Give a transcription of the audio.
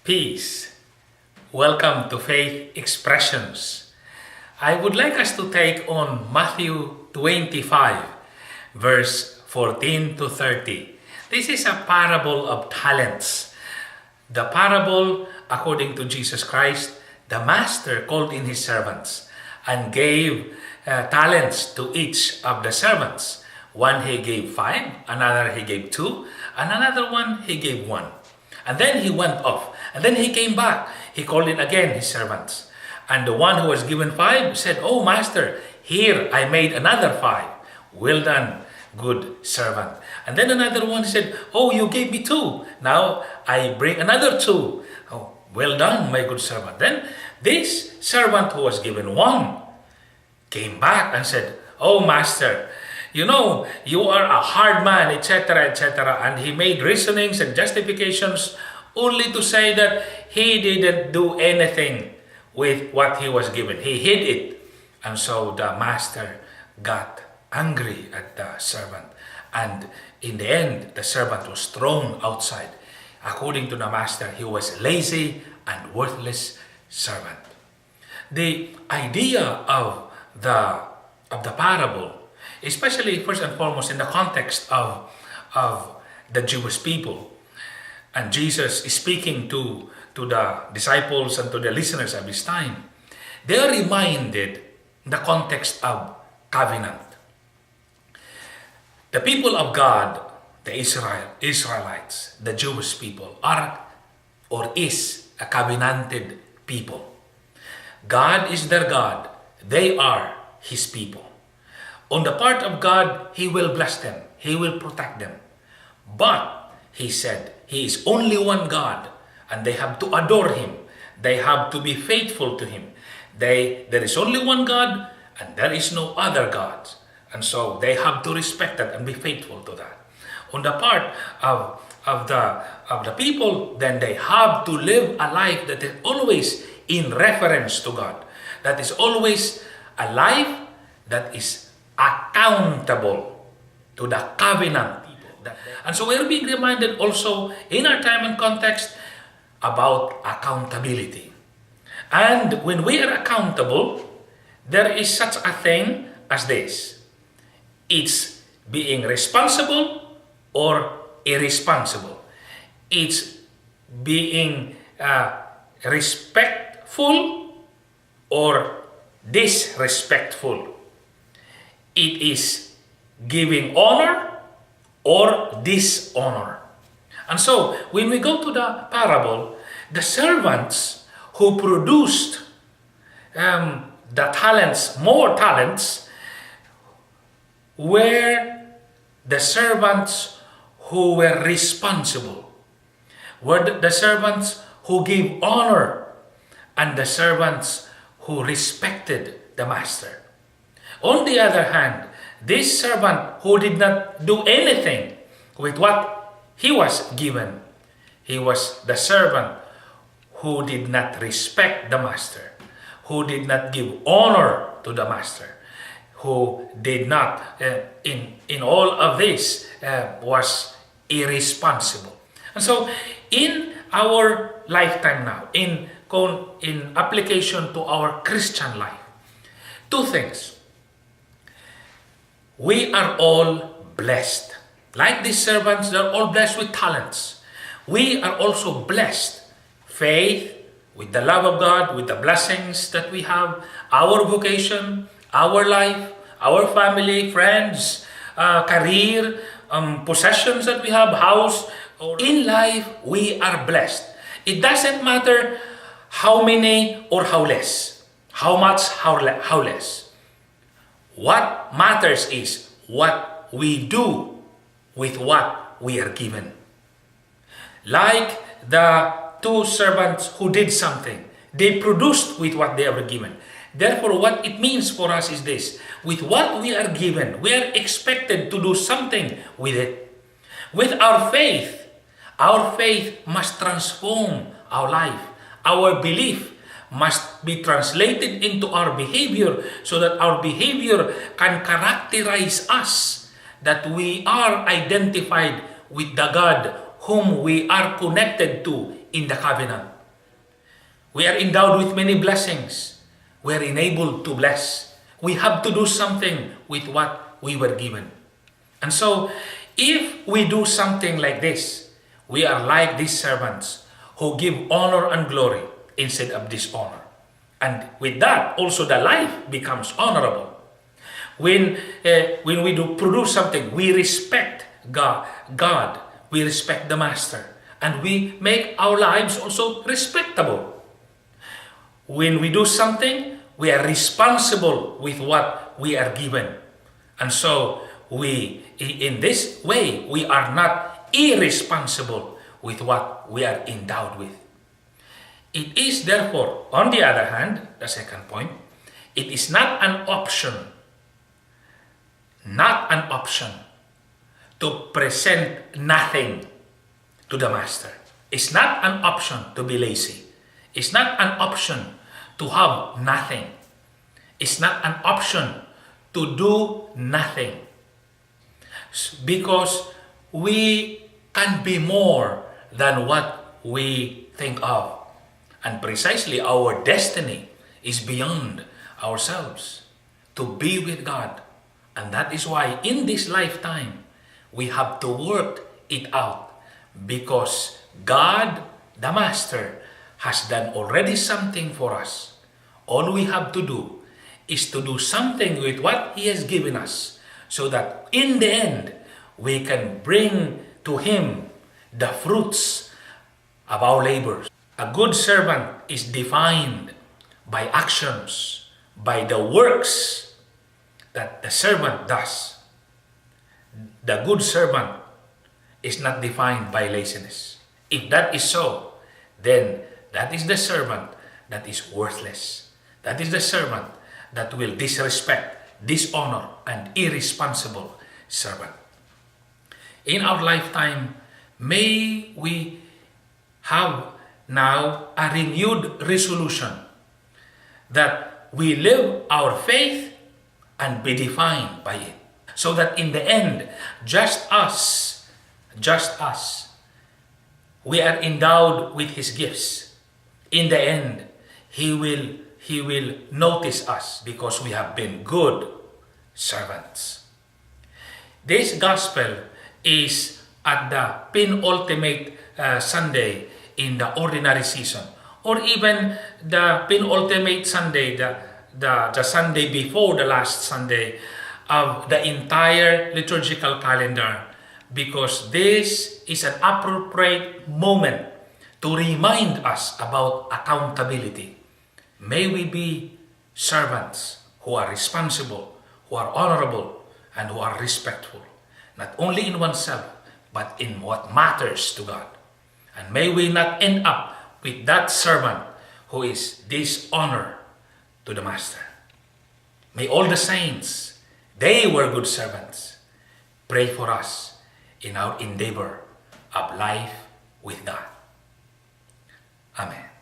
Peace. Welcome to Faith Expressions. I would like us to take on Matthew 25, verse 14 to 30. This is a parable of talents. The parable, according to Jesus Christ, the master called in his servants and gave talents to each of the servants. One he gave 5, another he gave 2, and another one he gave 1. And then he went off. And then he came back. He called in again his servants. And the one who was given 5 said, "Oh, master, here I made another 5. Well done, good servant." And then another one said, "Oh, you gave me 2. Now I bring another 2. Oh, well done, my good servant." Then this servant who was given 1 came back and said, "Oh, master, you know, you are a hard man, etc., etc." And he made reasonings and justifications only to say that he didn't do anything with what he was given. He hid it. And so the master got angry at the servant. And in the end, the servant was thrown outside. According to the master, he was lazy and worthless servant. The idea of the parable, especially first and foremost in the context of the Jewish people. And Jesus is speaking to the disciples and to the listeners of his time. They are reminded the context of covenant. The people of God, the Israelites, the Jewish people, are or is a covenanted people. God is their God. They are his people. On the part of God, he will bless them. He will protect them. But he said, he is only one God, and they have to adore him. They have to be faithful to him. There is only one God, and there is no other gods. And so they have to respect that and be faithful to that. On the part of the people, then they have to live a life that is always in reference to God. That is always a life that is accountable to the covenant people. And so we're being reminded also in our time and context about accountability. And when we are accountable, there is such a thing as this. It's being responsible or irresponsible. It's being respectful or disrespectful. It is giving honor or dishonor. And so, when we go to the parable, the servants who produced the talents, more talents, were the servants who were responsible, were the servants who gave honor, and the servants who respected the master. On the other hand, this servant who did not do anything with what he was given, he was the servant who did not respect the master, who did not give honor to the master, who did not, in all of this, was irresponsible. And so, in our lifetime now, in application to our Christian life, 2 things. We are all blessed. Like these servants, they're all blessed with talents. We are also blessed. Faith, with the love of God, with the blessings that we have, our vocation, our life, our family, friends, career, possessions that we have, house. In life, we are blessed. It doesn't matter how many or how less. How much, how less. What matters is what we do with what we are given. Like the 2 servants who did something, they produced with what they were given. Therefore, what it means for us is this: with what we are given, we are expected to do something with it. With our faith must transform our life. Our belief must be translated into our behavior so that our behavior can characterize us, that we are identified with the God whom we are connected to in the covenant. We are endowed with many blessings. We are enabled to bless. We have to do something with what we were given. And so, if we do something like this, we are like these servants who give honor and glory instead of dishonor. And with that, also the life becomes honorable. When we do produce something, we respect God, we respect the Master, and we make our lives also respectable. When we do something, we are responsible with what we are given. And so, in this way, we are not irresponsible with what we are endowed with. It is therefore, on the other hand, the second point, it is not an option to present nothing to the Master. It's not an option to be lazy. It's not an option to have nothing. It's not an option to do nothing. Because we can be more than what we think of. And precisely our destiny is beyond ourselves, to be with God. And that is why in this lifetime, we have to work it out, because God, the Master, has done already something for us. All we have to do is to do something with what He has given us, so that in the end, we can bring to Him the fruits of our labors. A good servant is defined by actions, by the works that the servant does. The good servant is not defined by laziness. If that is so, then that is the servant that is worthless. That is the servant that will disrespect, dishonor, and irresponsible servant. In our lifetime, may we have now a renewed resolution that we live our faith and be defined by it. So that in the end, just us, we are endowed with His gifts. In the end, He will notice us because we have been good servants. This gospel is at the penultimate Sunday in the ordinary season, or even the penultimate Sunday, the Sunday before the last Sunday of the entire liturgical calendar, because this is an appropriate moment to remind us about accountability. May we be servants who are responsible, who are honorable, and who are respectful, not only in oneself, but in what matters to God. And may we not end up with that servant who is dishonor to the Master. May all the saints, they were good servants, pray for us in our endeavor of life with God. Amen.